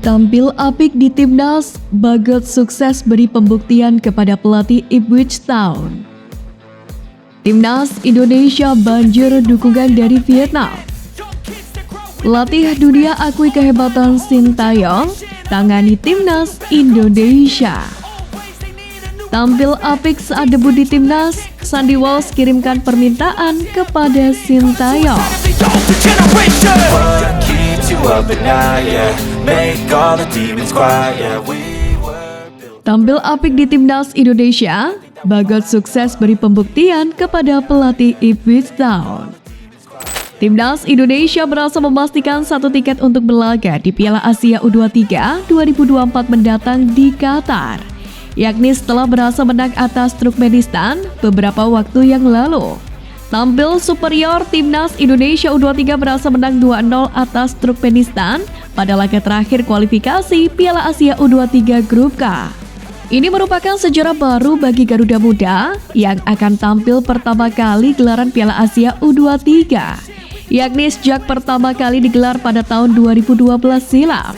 Tampil apik di Timnas, Bagot sukses beri pembuktian kepada pelatih Ipswich Town. Timnas Indonesia banjir dukungan dari Vietnam. Pelatih dunia akui kehebatan Sintayong, tangani Timnas Indonesia. Tampil apik saat debut di Timnas, Sandy Walsh kirimkan permintaan kepada Sintayong. Tampil apik di Timnas Indonesia, Bagot sukses beri pembuktian kepada pelatih Ipswich Town. Timnas Indonesia berhasil memastikan satu tiket untuk berlaga di Piala Asia U23 2024 mendatang di Qatar, yakni setelah berhasil menang atas Turkmenistan beberapa waktu yang lalu. Tampil superior, Timnas Indonesia U23 berhasil menang 2-0 atas Turkmenistan pada laga terakhir kualifikasi Piala Asia U23 Grup K. Ini merupakan sejarah baru bagi Garuda Muda yang akan tampil pertama kali gelaran Piala Asia U23, yakni sejak pertama kali digelar pada tahun 2012 silam.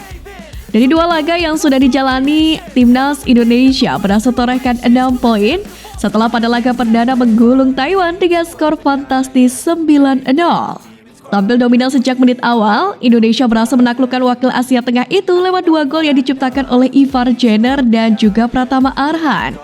Dari dua laga yang sudah dijalani, Timnas Indonesia berhasil torehkan 6 poin setelah pada laga perdana menggulung Taiwan dengan skor fantastis 9-0. Tampil dominan sejak menit awal, Indonesia berhasil menaklukkan wakil Asia Tengah itu lewat 2 gol yang diciptakan oleh Ivar Jenner dan juga Pratama Arhan.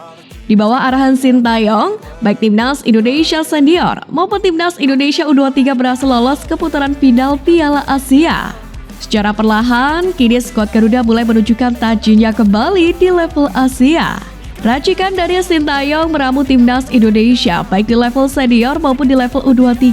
Di bawah arahan Sintayong, baik Timnas Indonesia Senior maupun Timnas Indonesia U23 berhasil lolos ke putaran final Piala Asia. Secara perlahan, kini skuad Garuda mulai menunjukkan tajinya kembali di level Asia. Racikan dari Sintayong meramu Timnas Indonesia baik di level senior maupun di level U23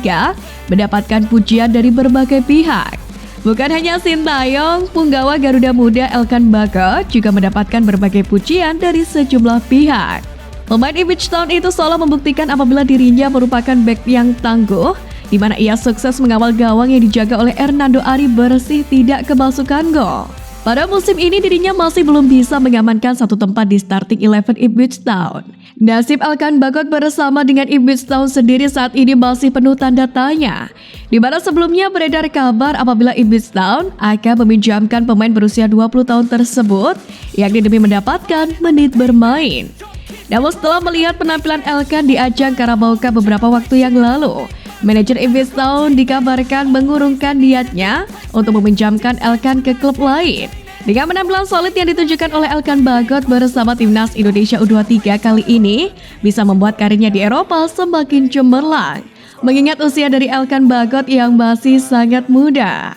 mendapatkan pujian dari berbagai pihak. Bukan hanya Sintayong, punggawa Garuda Muda Elkan Bagot juga mendapatkan berbagai pujian dari sejumlah pihak. Pemain Ipswich Town itu seolah membuktikan apabila dirinya merupakan bek yang tangguh, di mana ia sukses mengawal gawang yang dijaga oleh Hernando Ari bersih tidak kemasukan gol. Pada musim ini dirinya masih belum bisa mengamankan satu tempat di starting 11 Ipswich Town. Nasib Elkan Bagot bersama dengan Ipswich Town sendiri saat ini masih penuh tanda tanya, di mana sebelumnya beredar kabar apabila Ipswich Town akan meminjamkan pemain berusia 20 tahun tersebut, yakni demi mendapatkan menit bermain. Namun setelah melihat penampilan Elkan di ajang Carabao Cup beberapa waktu yang lalu, manajer Ipswich Town dikabarkan mengurungkan niatnya untuk meminjamkan Elkan ke klub lain. Dengan penampilan solid yang ditunjukkan oleh Elkan Bagot bersama Timnas Indonesia U23 kali ini bisa membuat karirnya di Eropa semakin cemerlang, mengingat usia dari Elkan Bagot yang masih sangat muda.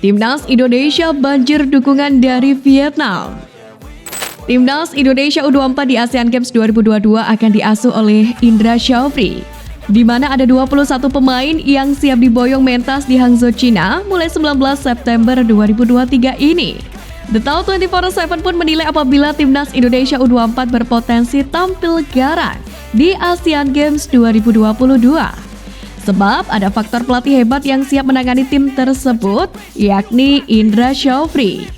Timnas Indonesia banjir dukungan dari Vietnam. Timnas Indonesia U24 di ASEAN Games 2022 akan diasuh oleh Indra Syafri, di mana ada 21 pemain yang siap diboyong mentas di Hangzhou, China mulai 19 September 2023 ini. The Town 24/7 pun menilai apabila Timnas Indonesia U24 berpotensi tampil garang di ASEAN Games 2022. Sebab ada faktor pelatih hebat yang siap menangani tim tersebut, yakni Indra Syafri.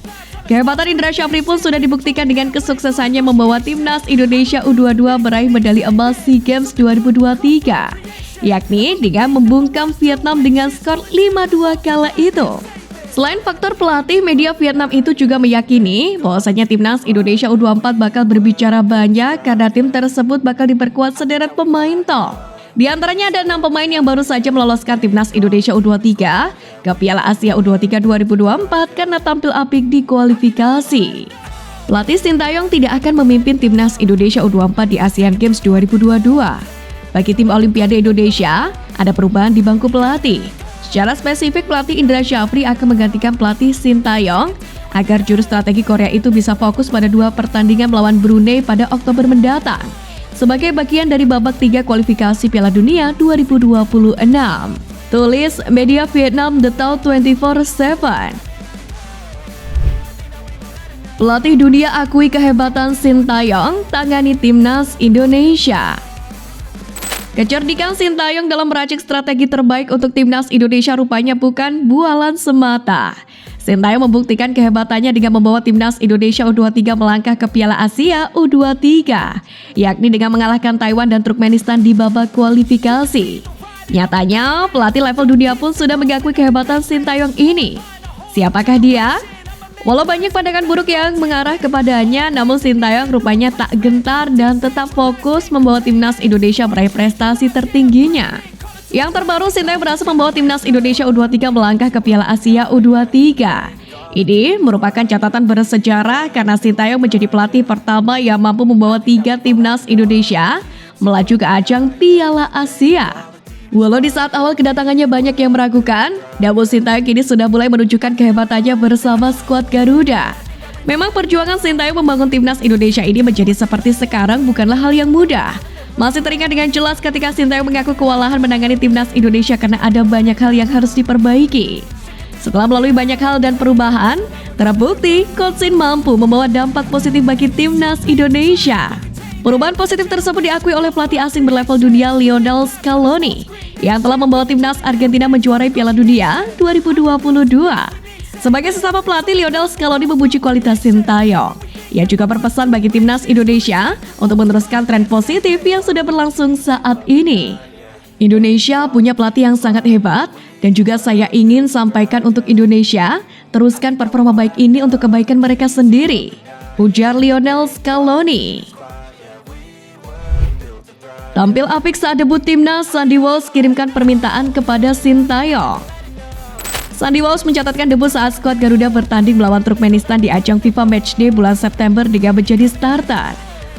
Kehebatan Indra Syafri pun sudah dibuktikan dengan kesuksesannya membawa Timnas Indonesia U22 meraih medali emas SEA Games 2023, yakni dengan membungkam Vietnam dengan skor 5-2 kala itu. Selain faktor pelatih, media Vietnam itu juga meyakini bahwasanya Timnas Indonesia U24 bakal berbicara banyak karena tim tersebut bakal diperkuat sederet pemain top. Di antaranya ada 6 pemain yang baru saja meloloskan Timnas Indonesia U23 ke Piala Asia U23 2024 karena tampil apik di kualifikasi. Pelatih Sintayong tidak akan memimpin Timnas Indonesia U24 di ASEAN Games 2022. Bagi tim Olimpiade Indonesia, ada perubahan di bangku pelatih. Secara spesifik, pelatih Indra Syafri akan menggantikan pelatih Sintayong agar juru strategi Korea itu bisa fokus pada 2 pertandingan melawan Brunei pada Oktober mendatang, sebagai bagian dari babak 3 kualifikasi Piala Dunia 2026. Tulis media Vietnam The Town 24/7. Pelatih dunia akui kehebatan Sintayong, tangani Timnas Indonesia. Kecerdikan Sintayong dalam meracik strategi terbaik untuk Timnas Indonesia rupanya bukan bualan semata. Sintayong membuktikan kehebatannya dengan membawa Timnas Indonesia U23 melangkah ke Piala Asia U23, yakni dengan mengalahkan Taiwan dan Turkmenistan di babak kualifikasi. Nyatanya, pelatih level dunia pun sudah mengakui kehebatan Sintayong ini. Siapakah dia? Walau banyak pandangan buruk yang mengarah kepadanya, namun Sintayong rupanya tak gentar dan tetap fokus membawa timnas Indonesia meraih prestasi tertingginya. Yang terbaru, Sintayong berhasil membawa timnas Indonesia U23 melangkah ke Piala Asia U23. Ini merupakan catatan bersejarah karena Sintayong menjadi pelatih pertama yang mampu membawa 3 timnas Indonesia melaju ke ajang Piala Asia. Walau di saat awal kedatangannya banyak yang meragukan, namun Sintayong kini sudah mulai menunjukkan kehebatannya bersama skuad Garuda. Memang perjuangan Sintayong membangun timnas Indonesia ini menjadi seperti sekarang bukanlah hal yang mudah. Masih teringat dengan jelas ketika Sintayong mengaku kewalahan menangani timnas Indonesia karena ada banyak hal yang harus diperbaiki. Setelah melalui banyak hal dan perubahan, terbukti Coach Shin mampu membawa dampak positif bagi timnas Indonesia. Perubahan positif tersebut diakui oleh pelatih asing berlevel dunia Lionel Scaloni yang telah membawa timnas Argentina menjuarai Piala Dunia 2022. Sebagai sesama pelatih, Lionel Scaloni memuji kualitas Sintayong. Ia juga berpesan bagi timnas Indonesia untuk meneruskan tren positif yang sudah berlangsung saat ini. Indonesia punya pelatih yang sangat hebat dan juga saya ingin sampaikan untuk Indonesia, teruskan performa baik ini untuk kebaikan mereka sendiri, ujar Lionel Scaloni. Tampil apik saat debut timnas, Sandy Walsh kirimkan permintaan kepada Sintayong. Sandy Walsh mencatatkan debut saat skuad Garuda bertanding melawan Turkmenistan di ajang FIFA Matchday bulan September dengan menjadi starter.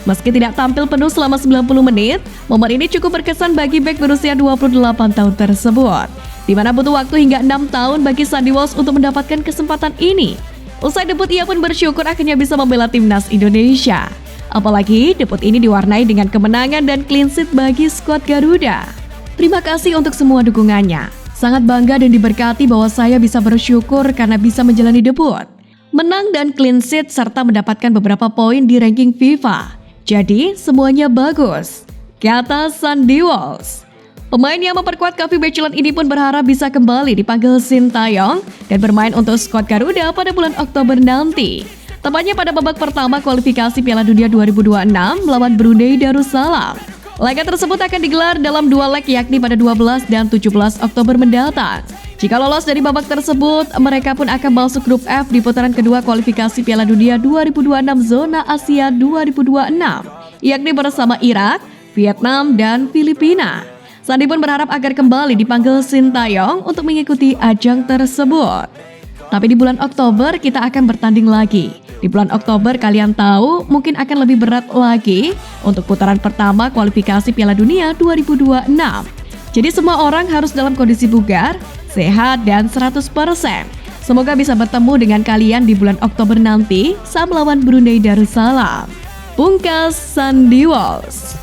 Meski tidak tampil penuh selama 90 menit, momen ini cukup berkesan bagi bek berusia 28 tahun tersebut, di mana butuh waktu hingga 6 tahun bagi Sandy Walsh untuk mendapatkan kesempatan ini. Usai debut, ia pun bersyukur akhirnya bisa membela timnas Indonesia. Apalagi debut ini diwarnai dengan kemenangan dan clean sheet bagi skuad Garuda. Terima kasih untuk semua dukungannya. Sangat bangga dan diberkati bahwa saya bisa bersyukur karena bisa menjalani debut, menang dan clean sheet serta mendapatkan beberapa poin di ranking FIFA. Jadi semuanya bagus, kata Sandy Walsh. Pemain yang memperkuat Cafe Bachelor ini pun berharap bisa kembali dipanggil Sintayong dan bermain untuk skuad Garuda pada bulan Oktober nanti. Tepatnya pada babak pertama kualifikasi Piala Dunia 2026 melawan Brunei Darussalam. Laga tersebut akan digelar dalam 2 leg yakni pada 12 dan 17 Oktober mendatang. Jika lolos dari babak tersebut, mereka pun akan masuk grup F di putaran kedua kualifikasi Piala Dunia 2026 Zona Asia 2026, yakni bersama Irak, Vietnam, dan Filipina. Sandy pun berharap agar kembali dipanggil Sintayong untuk mengikuti ajang tersebut. Tapi di bulan Oktober kita akan bertanding lagi. Di bulan Oktober kalian tahu mungkin akan lebih berat lagi untuk putaran pertama kualifikasi Piala Dunia 2026. Jadi semua orang harus dalam kondisi bugar, sehat dan 100%. Semoga bisa bertemu dengan kalian di bulan Oktober nanti saat melawan Brunei Darussalam. Pungkas Sandy Walsh.